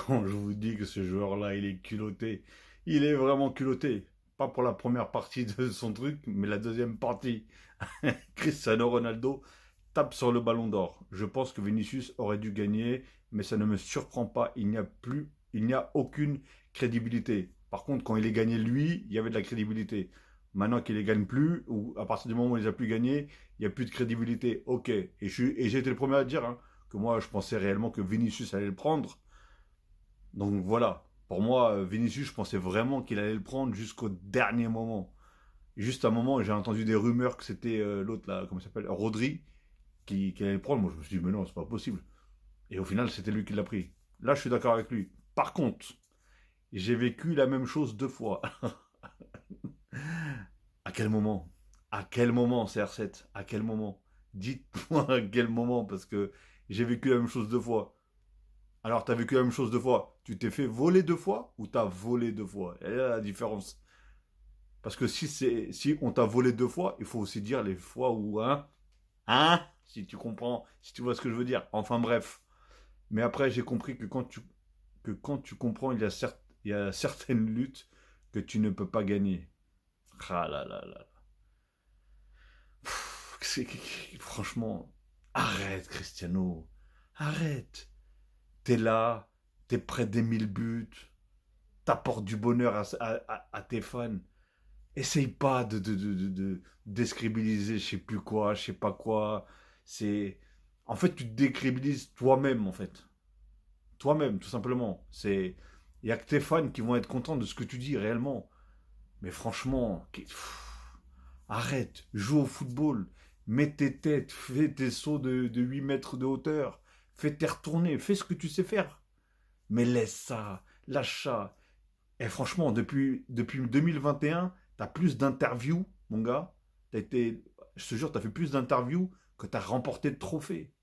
quand je vous dis que ce joueur-là, il est culotté. Il est vraiment culotté. Pas pour la première partie de son truc, mais la deuxième partie. Cristiano Ronaldo tape sur le ballon d'or. Je pense que Vinicius aurait dû gagner, mais ça ne me surprend pas. Il n'y a aucune crédibilité. Par contre, quand il est gagné lui, il y avait de la crédibilité. Maintenant qu'il les gagne plus, ou à partir du moment où il les a plus gagnés, il n'y a plus de crédibilité. Ok. Et j'ai été le premier à dire que moi, je pensais réellement que Vinicius allait le prendre. Donc voilà. Pour moi, Vinicius, je pensais vraiment qu'il allait le prendre jusqu'au dernier moment. Juste à un moment, j'ai entendu des rumeurs que c'était l'autre là, comment il s'appelle, Rodri, qui allait le prendre. Moi, je me suis dit, mais non, c'est pas possible. Et au final, c'était lui qui l'a pris. Là, je suis d'accord avec lui. Par contre, j'ai vécu la même chose deux fois. À quel moment? À quel moment, CR7? À quel moment? Dites-moi à quel moment, parce que j'ai vécu la même chose deux fois. Alors, t'as vécu la même chose deux fois. Tu t'es fait voler deux fois ou t'as volé deux fois? Et là, la différence. Parce que si on t'a volé deux fois, il faut aussi dire les fois où, si tu comprends, si tu vois ce que je veux dire. Enfin bref. Mais après, j'ai compris que quand tu comprends, il y a certaines luttes que tu ne peux pas gagner. Ah là là là. Franchement, arrête, Cristiano. Arrête. T'es là, t'es près des 1000 buts, t'apportes du bonheur à tes fans. Essaye pas de décrédibiliser je sais plus quoi, je sais pas quoi. C'est. En fait, tu te décrédibilises toi-même, en fait. Toi-même, tout simplement. Il y a que tes fans qui vont être contents de ce que tu dis réellement. Mais franchement, arrête, joue au football, mets tes têtes, fais tes sauts de 8 mètres de hauteur, fais tes retournées, fais ce que tu sais faire. Mais laisse ça, lâche ça. Et franchement, depuis 2021, t'as plus d'interviews, mon gars. Je te jure, t'as fait plus d'interviews que t'as remporté de trophées.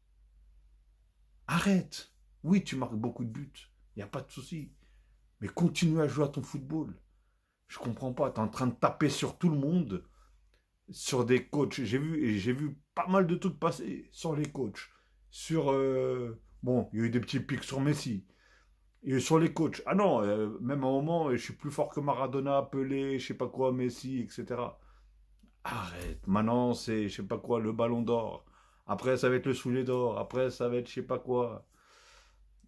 Arrête. Oui, tu marques beaucoup de buts, il n'y a pas de souci. Mais continue à jouer à ton football. Je comprends pas, t'es en train de taper sur tout le monde, sur des coachs. J'ai vu pas mal de trucs passer sur les coachs. Bon, il y a eu des petits pics sur Messi. Et sur les coachs. Ah non, même à un moment, je suis plus fort que Maradona, Pelé, je sais pas quoi, Messi, etc. Arrête. Maintenant, c'est, je sais pas quoi, le ballon d'or. Après, ça va être le soulier d'or. Après, ça va être je sais pas quoi.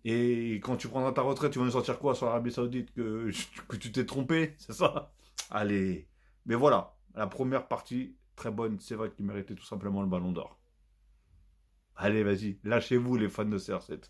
Et quand tu prendras ta retraite, tu vas nous sortir quoi sur l'Arabie Saoudite que tu t'es trompé, c'est ça? Allez. Mais voilà, la première partie, très bonne. C'est vrai qu'il méritait tout simplement le ballon d'or. Allez, vas-y, lâchez-vous les fans de CR7.